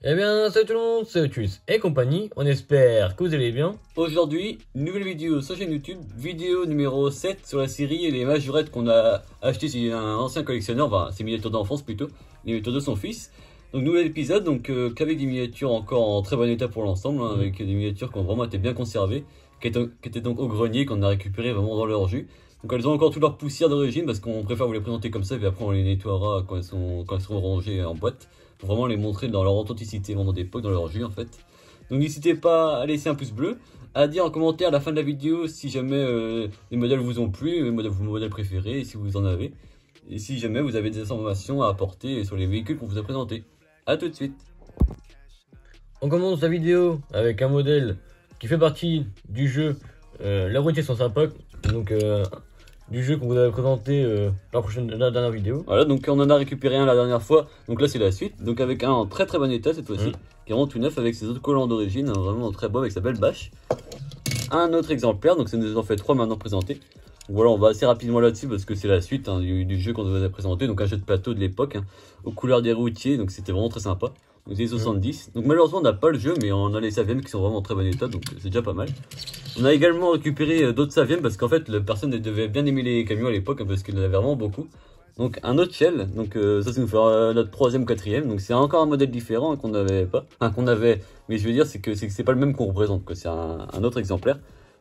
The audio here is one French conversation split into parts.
Eh bien, salut tout le monde, c'est Otus et compagnie, on espère que vous allez bien. Aujourd'hui, nouvelle vidéo sur chaîne YouTube, vidéo numéro 7 sur la série et les majorettes qu'on a acheté chez un ancien collectionneur, enfin ses miniatures d'enfance plutôt, les miniatures de son fils. Donc nouvel épisode, donc qu'avec des miniatures encore en très bon état pour l'ensemble, hein, avec des miniatures qui ont vraiment été bien conservées, qui étaient donc au grenier, qu'on a récupéré vraiment dans leur jus. Donc elles ont encore toute leur poussière d'origine parce qu'on préfère vous les présenter comme ça, et puis après on les nettoiera quand elles seront rangées en boîte, pour vraiment les montrer dans leur authenticité, vraiment d'époque, dans leur jus en fait. Donc n'hésitez pas à laisser un pouce bleu, à dire en commentaire à la fin de la vidéo si jamais les modèles vous ont plu, vos modèles préférés, et si vous en avez. Et si jamais vous avez des informations à apporter sur les véhicules qu'on vous a présentés. A tout de suite. On commence la vidéo avec un modèle qui fait partie du jeu La routier sans sympa, donc du jeu qu'on vous avait présenté la dernière vidéo. Voilà, donc on en a récupéré un la dernière fois, donc là c'est la suite. Donc avec un en très très bon état cette fois-ci, qui est vraiment tout neuf avec ses autres collants d'origine, vraiment très beau avec sa belle bâche. Un autre exemplaire, donc ça nous en fait 3 maintenant présentés. Donc voilà, on va assez rapidement là-dessus parce que c'est la suite du jeu qu'on vous a présenté, donc un jeu de plateau de l'époque, aux couleurs des routiers, donc c'était vraiment très sympa. Donc c'est 70. Donc malheureusement on n'a pas le jeu, mais on a les Saviennes qui sont vraiment en très bon état, donc c'est déjà pas mal. On a également récupéré d'autres Saviennes parce qu'en fait la personne devait bien aimer les camions à l'époque, parce qu'il en avait vraiment beaucoup. Donc un autre Shell, donc ça nous fera notre troisième, quatrième, donc c'est encore un modèle différent qu'on n'avait pas, qu'on avait, mais je veux dire c'est que c'est pas le même qu'on représente, que c'est un autre exemplaire.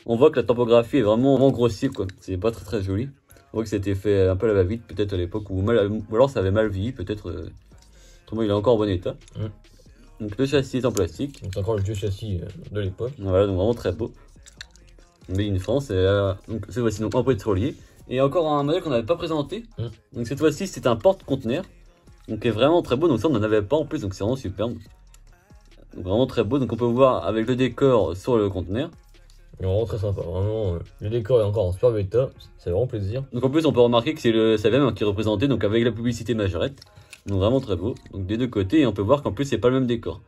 On voit que la topographie est vraiment grossière, quoi, c'est pas très joli. On voit que c'était fait un peu à la va-vite peut-être à l'époque, ou alors ça avait mal vieilli peut-être, autrement il est encore en bon état. Donc le châssis est en plastique. C'est encore le vieux châssis de l'époque. Voilà, donc vraiment très beau. Made in France, donc cette fois-ci donc en pétrolier. Et encore un modèle qu'on n'avait pas présenté. Donc cette fois-ci c'est un porte-conteneur. Donc qui est vraiment très beau, donc ça on n'en avait pas en plus, donc c'est vraiment superbe. Donc vraiment très beau, donc on peut voir avec le décor sur le conteneur. Il est vraiment très sympa, vraiment le décor est encore en superbe état, c'est vraiment plaisir. Donc en plus on peut remarquer que c'est le Savem qui est représenté, donc avec la publicité majorette. Donc vraiment très beau, donc des deux côtés, et on peut voir qu'en plus c'est pas le même décor.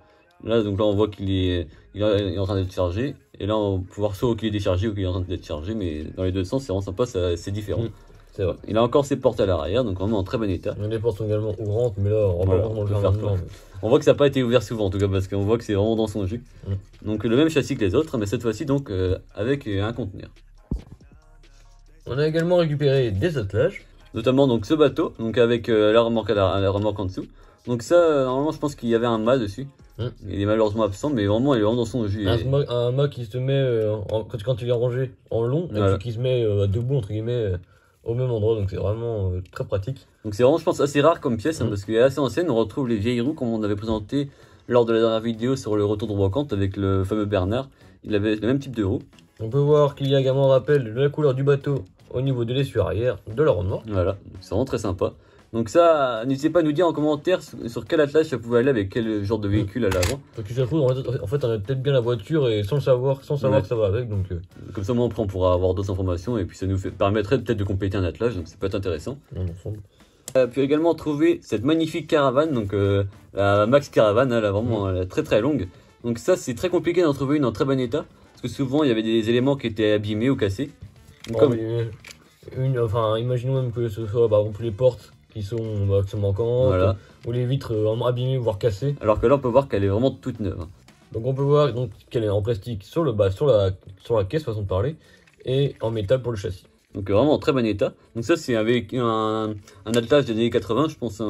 Là donc là on voit qu'il est en train d'être chargé, et là on peut voir soit qu'il est déchargé ou qu'il est en train d'être chargé, mais dans les deux sens c'est vraiment sympa, c'est différent. C'est vrai. Il a encore ses portes à l'arrière, donc vraiment en très bon état. Les portes sont également ouvrantes, mais là on va vraiment le faire maintenant. On voit que ça n'a pas été ouvert souvent en tout cas, parce qu'on voit que c'est vraiment dans son jus. Donc le même châssis que les autres, mais cette fois-ci donc avec un conteneur. On a également récupéré des attelages. Notamment donc ce bateau, donc avec la remorque en dessous. Donc ça, normalement je pense qu'il y avait un mât dessus. Il est malheureusement absent, mais vraiment il est vraiment dans son jus. Un mât qui se met, quand il est rangé en long, et puis qui se met debout entre guillemets au même endroit, donc c'est vraiment très pratique. Donc c'est vraiment, je pense, assez rare comme pièce, parce qu'elle est assez ancienne. On retrouve les vieilles roues comme on avait présenté lors de la dernière vidéo sur le retour de brocante avec le fameux Bernard. Il avait le même type de roue. On peut voir qu'il y a également un rappel de la couleur du bateau au niveau de l'essuie arrière de la remorque. Voilà, c'est vraiment très sympa. Donc ça, n'hésitez pas à nous dire en commentaire sur quel attelage ça pouvait aller, avec quel genre de véhicule à l'avant. Donc si ça se trouve, en fait on a peut-être bien la voiture et sans le savoir, que ça va avec. Donc comme ça, après on pourra avoir d'autres informations, et puis ça nous permettrait peut-être de compléter un attelage, donc ça peut être intéressant. Puis également trouver cette magnifique caravane, donc la Max Caravane, elle est vraiment très longue. Donc ça c'est très compliqué d'en trouver une en très bon état, parce que souvent il y avait des éléments qui étaient abîmés ou cassés. Imaginons même que ce soit par exemple les portes qui sont manquantes, ou les vitres abîmées voire cassées. Alors que là on peut voir qu'elle est vraiment toute neuve. Donc on peut voir qu'elle est en plastique sur la caisse façon de parler, et en métal pour le châssis. Donc vraiment en très bon état. Donc ça c'est avec un attelage des années 80, je pense,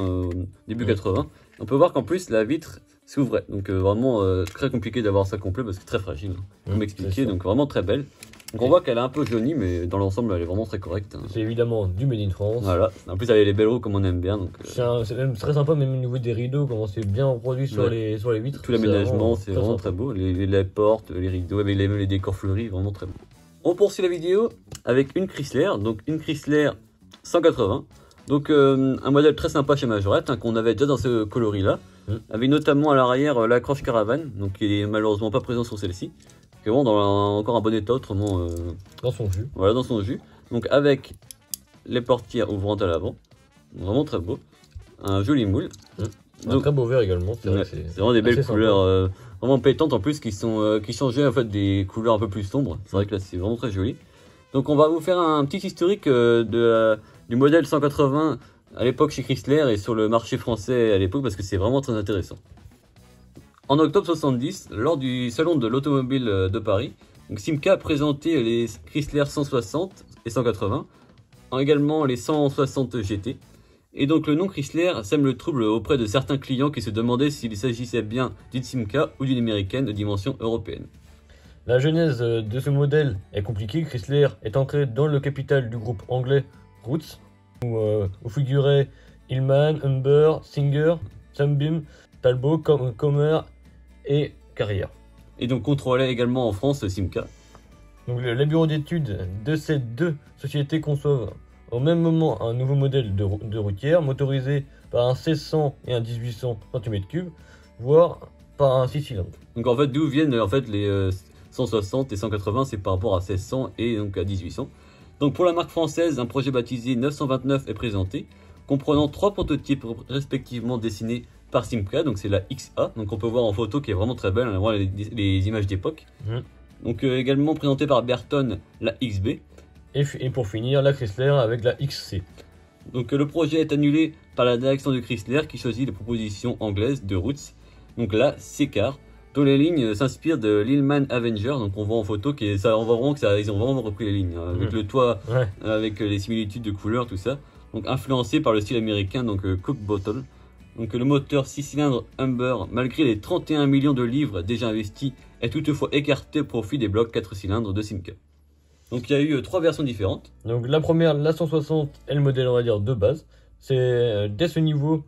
début 80. On peut voir qu'en plus la vitre s'ouvrait. Donc vraiment très compliqué d'avoir ça complet parce que c'est très fragile. Comme expliqué, donc vraiment très belle. Donc on voit qu'elle est un peu jaunie, mais dans l'ensemble elle est vraiment très correcte. C'est évidemment du Made in France. Voilà. En plus elle a les belles roues comme on aime bien. C'est même très sympa, même au niveau des rideaux, comment c'est bien reproduit sur les vitres. Tout l'aménagement c'est vraiment très beau. Les portes, les rideaux, avec les décors fleuris, vraiment très beau. On poursuit la vidéo avec une Chrysler, donc une Chrysler 180. Donc un modèle très sympa chez Majorette, qu'on avait déjà dans ce coloris là, avec notamment à l'arrière l'accroche caravane, donc qui est malheureusement pas présent sur celle-ci, qui est vraiment dans encore un bon état, autrement dans son jus. Voilà, dans son jus. Donc avec les portières ouvrantes à l'avant, vraiment très beau, un joli moule. Un très beau vert également, c'est vraiment des belles couleurs, vraiment pétantes en plus, qui changeaient en fait des couleurs un peu plus sombres. C'est vrai que là c'est vraiment très joli. Donc on va vous faire un petit historique du modèle 180 à l'époque chez Chrysler et sur le marché français à l'époque, parce que c'est vraiment très intéressant. En octobre 70, lors du salon de l'automobile de Paris, donc Simca a présenté les Chrysler 160 et 180, également les 160 GT. Et donc le nom Chrysler sème le trouble auprès de certains clients qui se demandaient s'il s'agissait bien d'une Simca ou d'une américaine de dimension européenne. La genèse de ce modèle est compliquée. Chrysler est entré dans le capital du groupe anglais Rootes, où figuraient Hillman, Humber, Singer, Sunbeam, Talbot, Comer et Carrière. Et donc contrôlait également en France Simca. Donc, les bureaux d'études de ces deux sociétés conçoivent au même moment un nouveau modèle de routière motorisé par un 1600 et un 1800 cm3, voire par un 6 cylindres. Donc en fait, d'où viennent en fait les 160 et 180, c'est par rapport à 1600 et donc à 1800. Donc pour la marque française, un projet baptisé 929 est présenté, comprenant 3 prototypes respectivement dessinés par Simca. Donc c'est la XA, donc on peut voir en photo qui est vraiment très belle, on voit les images d'époque. Donc également présenté par Berton, la XB. Et pour finir, la Chrysler avec la XC. Donc le projet est annulé par la direction de Chrysler qui choisit les propositions anglaises de Rootes, donc la C-Car, dont les lignes s'inspirent de l'Hillman Avenger. Donc on voit en photo on voit vraiment ils ont vraiment repris les lignes, avec le toit, avec les similitudes de couleurs, tout ça. Donc influencé par le style américain, donc Coke Bottle. Donc le moteur 6 cylindres Humber, malgré les 31 millions de livres déjà investis, est toutefois écarté au profit des blocs 4 cylindres de Simca. Donc il y a eu 3 versions différentes. Donc la première, la 160, est le modèle on va dire de base. C'est dès ce niveau,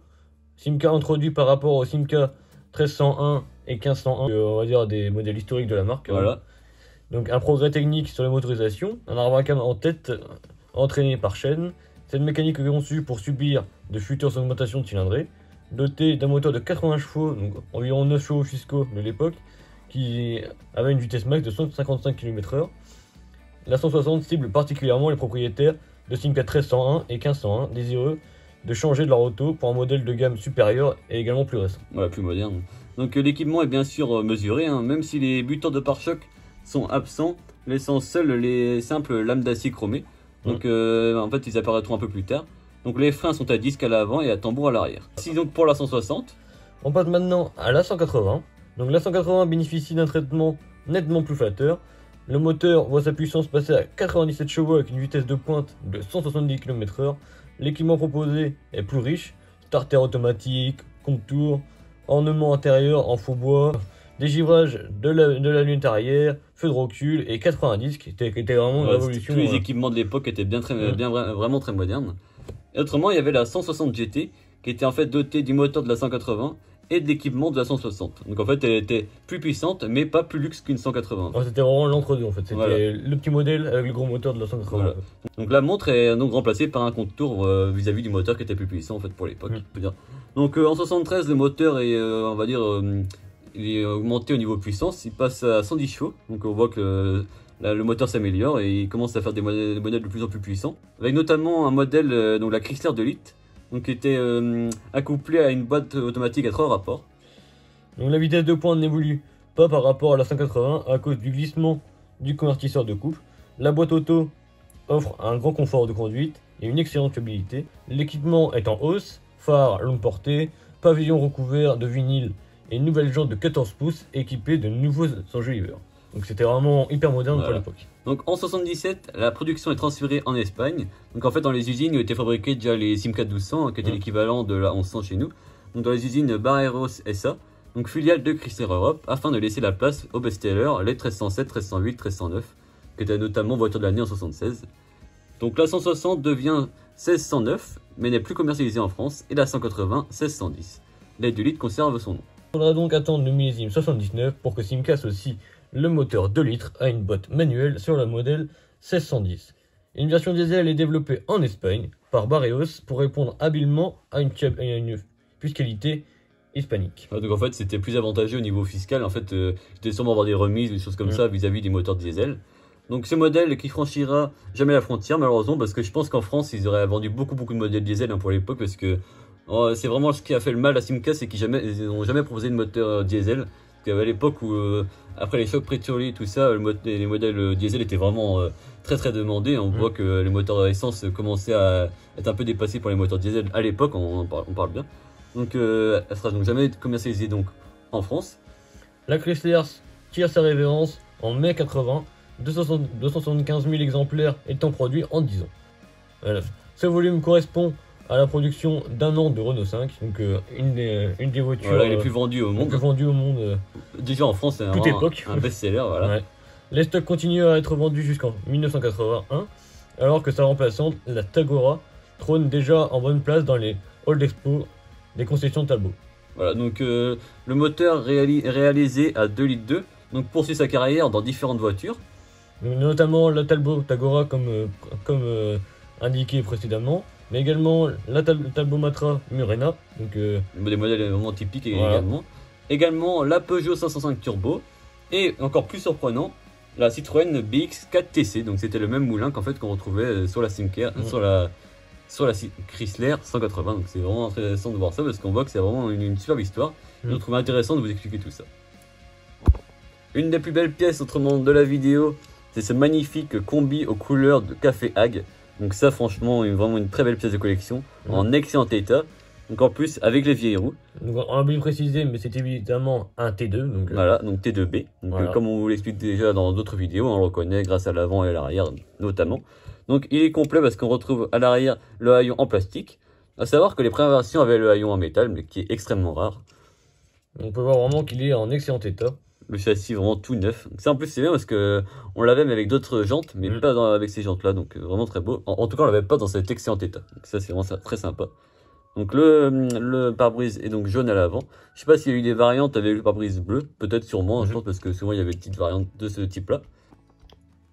Simca introduit par rapport au Simca 1301 et 1501, on va dire des modèles historiques de la marque. Voilà. Donc un progrès technique sur la motorisation, un arbre à cam en tête entraîné par chaîne. Cette mécanique est conçue pour subir de futures augmentations de cylindrée, dotée d'un moteur de 80 chevaux, donc environ 9 chevaux fiscaux de l'époque, qui avait une vitesse max de 155 km/h. La 160 cible particulièrement les propriétaires de Simca 1301 et 1501, désireux de changer de leur auto pour un modèle de gamme supérieur et également plus récent. Ouais, plus moderne. Donc l'équipement est bien sûr mesuré, même si les buteurs de pare-choc sont absents, laissant seuls les simples lames d'acier chromées. Donc en fait ils apparaîtront un peu plus tard. Donc les freins sont à disque à l'avant et à tambour à l'arrière. Si donc pour la 160, on passe maintenant à la 180. Donc la 180 bénéficie d'un traitement nettement plus flatteur. Le moteur voit sa puissance passer à 97 chevaux avec une vitesse de pointe de 170 km/h. L'équipement proposé est plus riche, starter automatique, contour, ornement intérieur en faux bois, dégivrage de la lunette arrière, feu de recul et 90 qui était vraiment une révolution. Tous les équipements de l'époque étaient vraiment très modernes. Et autrement, il y avait la 160 GT qui était en fait dotée du moteur de la 180 et de l'équipement de la 160. Donc en fait, elle était plus puissante, mais pas plus luxe qu'une 180. C'était vraiment l'entre-deux en fait. C'était le petit modèle avec le gros moteur de la 180. Voilà. Donc la montre est donc remplacée par un contour vis-à-vis du moteur qui était plus puissant en fait pour l'époque. Donc en 73, le moteur est, on va dire, il est augmenté au niveau puissance. Il passe à 110 chevaux. Donc on voit que le moteur s'améliore et il commence à faire des modèles de plus en plus puissants. Avec notamment un modèle, donc la Chrysler Delite, donc qui était accouplé à une boîte automatique à 3 rapports. Donc la vitesse de pointe n'évolue pas par rapport à la 180 à cause du glissement du convertisseur de couple. La boîte auto offre un grand confort de conduite et une excellente fiabilité. L'équipement est en hausse, phare longue portée, pavillon recouvert de vinyle et une nouvelle jante de 14 pouces équipée de nouveaux enjoliveurs. Donc c'était vraiment hyper moderne pour l'époque. Donc en 77, la production est transférée en Espagne. Donc en fait dans les usines étaient fabriqués déjà les Simca 1200 qui était l'équivalent de la 1100 chez nous. Donc dans les usines Barreiros SA, donc filiale de Chrysler Europe, afin de laisser la place aux best-sellers, les 1307, 1308, 1309, qui étaient notamment voiture de l'année en 76. Donc la 160 devient 1609, mais n'est plus commercialisée en France, et la 180, 1610. La Delite conserve son nom. Il faudra donc attendre le millésime 79 pour que Simca associe le moteur 2 litres à une boîte manuelle sur le modèle 1610. Une version diesel est développée en Espagne par Barreiros pour répondre habilement à une fiscalité hispanique. Donc en fait c'était plus avantageux au niveau fiscal, en fait c'était sûrement avoir des remises, des choses comme ça vis-à-vis des moteurs diesel. Donc ce modèle qui franchira jamais la frontière malheureusement, parce que je pense qu'en France ils auraient vendu beaucoup de modèles diesel pour l'époque, parce que c'est vraiment ce qui a fait le mal à Simca, c'est qu'ils n'ont jamais proposé de moteur diesel. Parce qu'à l'époque où après les chocs pétroliers tout ça, les modèles diesel étaient vraiment très demandés. On voit que les moteurs à essence commençaient à être un peu dépassés pour les moteurs diesel à l'époque, on parle bien. Donc elle sera donc jamais commercialisée donc en France. La Chrysler tire sa révérence en mai 80, 275 000 exemplaires étant produits en 10 ans. Voilà. Ce volume correspond à la production d'un an de Renault 5, donc une des voitures les plus vendues au monde. Déjà en France, c'est un best-seller. Voilà. Ouais. Les stocks continuent à être vendus jusqu'en 1981, alors que sa remplaçante, la Tagora, trône déjà en bonne place dans les halls d'expo des concessions de Talbot. Voilà, donc le moteur réalisé à 2,2 litres, donc poursuit sa carrière dans différentes voitures. Donc, notamment la Talbot Tagora comme indiqué précédemment, mais également la Talbot Matra Murena. Donc, des modèles vraiment typiques également. Également la Peugeot 505 Turbo, et encore plus surprenant, la Citroën BX4 TC. Donc c'était le même moulin qu'en fait qu'on retrouvait sur la Simca, sur la Chrysler 180. Donc c'est vraiment intéressant de voir ça parce qu'on voit que c'est vraiment une superbe histoire. Je trouve intéressant de vous expliquer tout ça. Une des plus belles pièces autrement de la vidéo, c'est ce magnifique combi aux couleurs de Café Hague. Donc ça franchement vraiment une très belle pièce de collection en excellent état. Donc en plus avec les vieilles roues. Donc on a oublié de préciser, mais c'est évidemment un T2. Donc, voilà, donc T2B. Donc voilà. Comme on vous l'explique déjà dans d'autres vidéos, on le reconnaît grâce à l'avant et à l'arrière notamment. Donc il est complet parce qu'on retrouve à l'arrière le haillon en plastique. A savoir que les premières versions avaient le haillon en métal, mais qui est extrêmement rare. On peut voir vraiment qu'il est en excellent état. Le châssis vraiment tout neuf. Ça en plus c'est bien parce que on l'avait mais avec d'autres jantes, mais pas avec ces jantes là, donc vraiment très beau. En tout cas on l'avait pas dans cet excellent état. Donc ça c'est vraiment très sympa. Donc le pare-brise est donc jaune à l'avant. Je sais pas s'il y a eu des variantes avec le pare-brise bleu, peut-être sûrement, je pense parce que souvent il y avait des petites variantes de ce type là.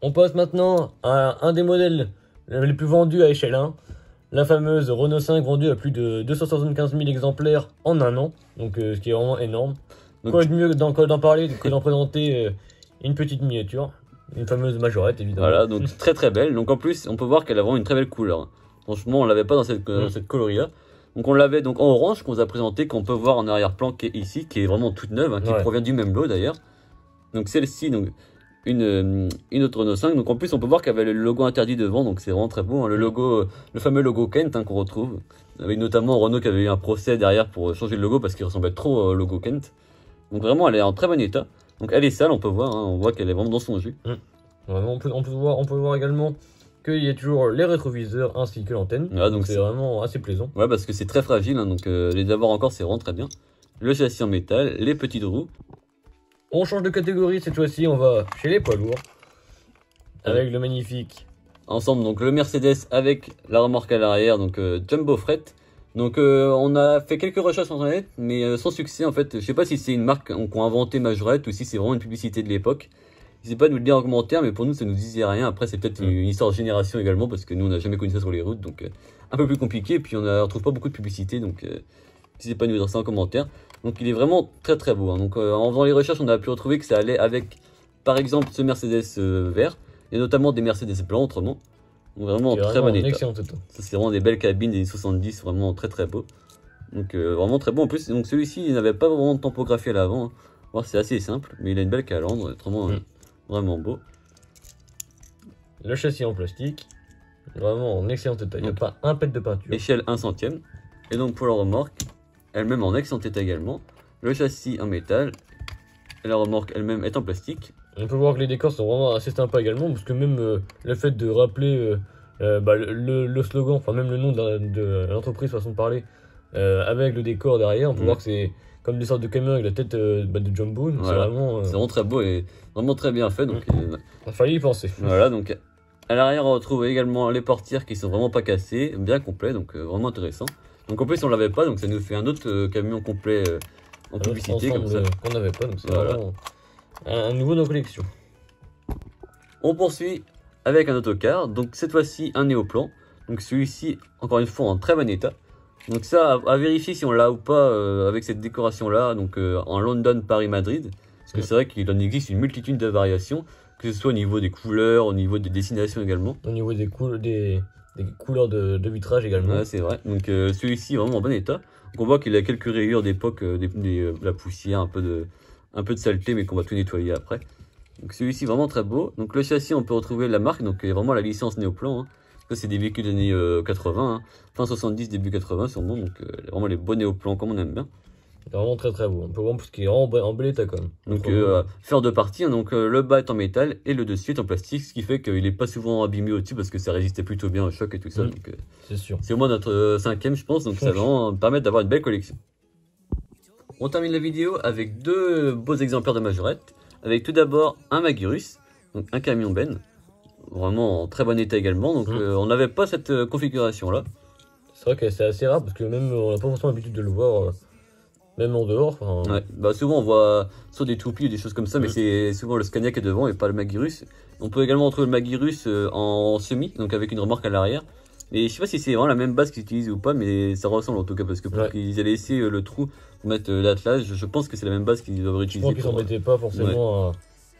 On passe maintenant à un des modèles les plus vendus à échelle 1. La fameuse Renault 5 vendue à plus de 275 000 exemplaires en un an, donc ce qui est vraiment énorme. Donc, quoi de mieux d'en parler que d'en présenter une petite miniature, une fameuse majorette évidemment. Voilà, donc très très belle. Donc en plus, on peut voir qu'elle a vraiment une très belle couleur. Franchement, on l'avait pas dans cette coloris là. Donc on l'avait donc en orange qu'on vous a présenté, qu'on peut voir en arrière-plan qui est ici, qui est vraiment toute neuve, qui provient du même lot d'ailleurs. Donc celle-ci, donc une autre Renault 5. Donc en plus on peut voir qu'elle avait le logo interdit devant, donc c'est vraiment très beau. Hein, le fameux logo Kent qu'on retrouve. Avec notamment Renault qui avait eu un procès derrière pour changer le logo parce qu'il ressemblait trop au logo Kent. Donc vraiment elle est en très bon état. Donc elle est sale, on peut voir, hein, on voit qu'elle est vraiment dans son jus. On peut voir également qu'il y a toujours les rétroviseurs ainsi que l'antenne. Donc c'est vraiment assez plaisant. Ouais, parce que c'est très fragile, hein, donc les avoir encore c'est vraiment très bien. Le châssis en métal, les petites roues. On change de catégorie cette fois-ci, on va chez les poids lourds. Avec le magnifique. Ensemble, donc le Mercedes avec la remorque à l'arrière, donc Jumbo Freight. Donc on a fait quelques recherches sur internet, mais sans succès en fait. Je sais pas si c'est une marque qu'on a inventé Majorette ou si c'est vraiment une publicité de l'époque. N'hésitez pas à nous le dire en commentaire, mais pour nous ça nous disait rien. Après c'est peut-être une histoire de génération également, parce que nous on n'a jamais connu ça sur les routes, donc un peu plus compliqué. Et puis on ne retrouve pas beaucoup de publicité, donc n'hésitez pas à nous dire ça en commentaire. Donc il est vraiment très très beau. Hein. Donc en faisant les recherches, on a pu retrouver que ça allait avec, par exemple, ce Mercedes vert, et notamment des Mercedes blancs autrement. Donc vraiment en très bon état. Ça c'est vraiment des belles cabines des 70, vraiment très très beau. Donc vraiment très beau. En plus, donc celui-ci il n'avait pas vraiment de tempographie à l'avant. Hein. C'est assez simple, mais il a une belle calandre, vraiment beau. Le châssis en plastique, vraiment en excellent état. Il n'y a pas un pet de peinture. Échelle 1 centième. Et donc pour la remorque, elle-même en excellent état également. Le châssis en métal. Et la remorque elle-même est en plastique. On peut voir que les décors sont vraiment assez sympas également, parce que même le fait de rappeler le slogan, enfin même le nom de l'entreprise façon de parler, avec le décor derrière, on peut voir que c'est comme des sortes de camions avec la tête de Jumbo. Voilà. C'est vraiment très beau et vraiment très bien fait. Donc, il fallait y penser. Voilà, donc à l'arrière on retrouve également les portières qui sont vraiment pas cassées, bien complets, donc vraiment intéressant. Donc en plus on l'avait pas, donc ça nous fait un autre camion complet en publicité comme ça. Qu'on n'avait pas, donc c'est vraiment un nouveau dans la collection. On poursuit avec un autocar, donc cette fois-ci un néoplan. Donc celui-ci, encore une fois, en très bon état. Donc ça, à vérifier si on l'a ou pas avec cette décoration-là, donc en London, Paris, Madrid. Parce que c'est vrai qu'il en existe une multitude de variations, que ce soit au niveau des couleurs, au niveau des destinations également. Au niveau des couleurs de vitrage également. Ouais, c'est vrai. Donc celui-ci est vraiment en bon état. Donc on voit qu'il a quelques rayures d'époque, la poussière, un peu de saleté, mais qu'on va tout nettoyer après. Donc celui-ci vraiment très beau. Donc le châssis, on peut retrouver la marque, donc vraiment la licence Néoplan. Hein. Ça c'est des véhicules des années 80, hein. Fin 70, début 80 sûrement. Donc vraiment les beaux Néoplans comme on aime bien. C'est vraiment très très beau. On peut voir ce qui est en bel état quand même. Donc faire deux parties, hein. Donc le bas est en métal et le dessus est en plastique, ce qui fait qu'il est pas souvent abîmé au-dessus parce que ça résistait plutôt bien au choc et tout ça. Donc c'est sûr. c'est au moins notre cinquième, je pense, donc ça va vraiment permettre d'avoir une belle collection. On termine la vidéo avec deux beaux exemplaires de Majorette, avec tout d'abord un Magirus, donc un camion Ben, vraiment en très bon état également. Donc on n'avait pas cette configuration là. C'est vrai que c'est assez rare parce que même on n'a pas forcément l'habitude de le voir. Même en dehors. Ouais, bah souvent on voit soit des toupies ou des choses comme ça, mais c'est souvent le Scania qui est devant et pas le Magirus. On peut également retrouver le Magirus en semi, donc avec une remorque à l'arrière. Et je sais pas si c'est vraiment la même base qu'ils utilisent ou pas, mais ça ressemble en tout cas parce que pour qu'ils aient laissé le trou pour mettre l'attelage, je pense que c'est la même base qu'ils doivent utiliser. Je pense qu'ils s'embêtaient pas forcément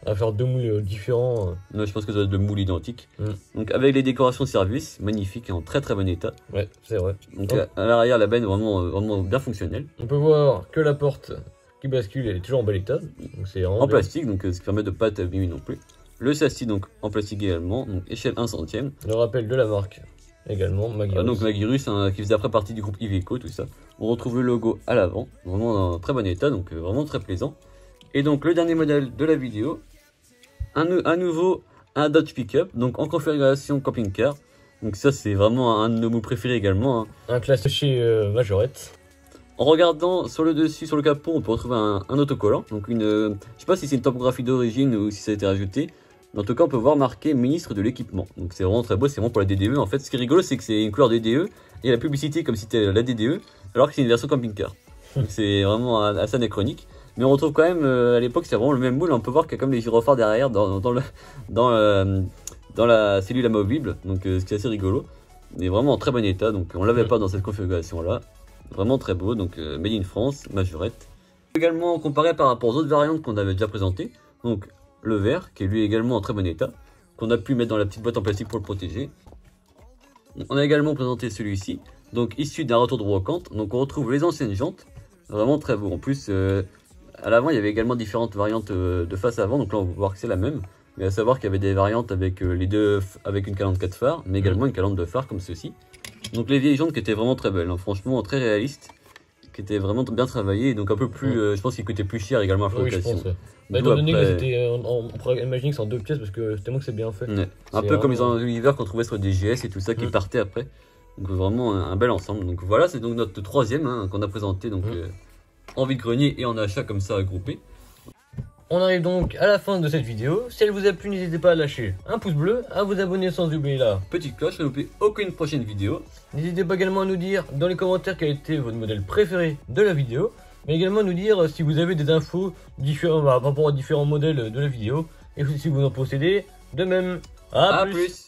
à faire deux moules différents. Non, je pense que ça doit être deux moules identiques. Donc avec les décorations service, magnifiques et en très très bon état. Ouais, c'est vrai. Donc à l'arrière, la benne est vraiment bien fonctionnelle. On peut voir que la porte qui bascule est toujours en bel état. Donc c'est en plastique, donc ce qui permet de ne pas être abîmé non plus. Le châssis donc en plastique également, donc échelle 1 centième. Le rappel de la marque également, Magirus. Donc Magirus, hein, qui faisait après partie du groupe Iveco, tout ça. On retrouve le logo à l'avant, vraiment en très bon état, donc vraiment très plaisant. Et donc le dernier modèle de la vidéo, à nouveau un Dodge Pickup, donc en configuration camping-car. Donc ça c'est vraiment un de nos mots préférés également. Hein. Un classique chez Majorette. En regardant sur le dessus, sur le capot, on peut retrouver un autocollant. Donc je sais pas si c'est une topographie d'origine ou si ça a été rajouté. Mais en tout cas on peut voir marqué ministre de l'équipement. Donc c'est vraiment très beau, c'est vraiment pour la DDE. En fait ce qui est rigolo c'est que c'est une couleur DDE et la publicité comme si c'était la DDE alors que c'est une version camping-car. Donc c'est vraiment assez anachronique. Mais on retrouve quand même, à l'époque, c'est vraiment le même moule. On peut voir qu'il y a comme les gyrophares derrière dans la cellule amovible. Donc, ce qui est assez rigolo. Mais vraiment en très bon état. Donc, on l'avait pas dans cette configuration-là. Vraiment très beau. Donc, Made in France, Majorette. Également, comparé par rapport aux autres variantes qu'on avait déjà présentées. Donc, le vert, qui est lui également en très bon état. Qu'on a pu mettre dans la petite boîte en plastique pour le protéger. On a également présenté celui-ci. Donc, issu d'un retour de brocante. Donc, on retrouve les anciennes jantes. Vraiment très beau. En plus, à l'avant, il y avait également différentes variantes de face avant, donc là on va voir que c'est la même. Mais à savoir qu'il y avait des variantes avec avec une calandre 4 phares, mais également une calandre de phares comme ceci. Donc les vieilles jantes qui étaient vraiment très belles, hein, franchement très réalistes, qui étaient vraiment bien travaillées, donc un peu plus, je pense qu'ils coûtaient plus cher également à fabrication. Oui, je pense. Bah, étant donné que c'était, on pourrait imaginer que c'est en deux pièces parce que tellement que c'est bien fait. Ouais. Un peu comme les univers qu'on trouvait sur des GS et tout ça qui partaient après. Donc vraiment un bel ensemble. Donc voilà, c'est donc notre troisième hein, qu'on a présenté. Donc en vide-grenier et en achat comme ça groupé. On arrive donc à la fin de cette vidéo. Si elle vous a plu, n'hésitez pas à lâcher un pouce bleu, à vous abonner sans oublier la petite cloche pour ne louper aucune prochaine vidéo. N'hésitez pas également à nous dire dans les commentaires quel était votre modèle préféré de la vidéo, mais également à nous dire si vous avez des infos différentes par rapport à différents modèles de la vidéo et si vous en possédez de même. À plus.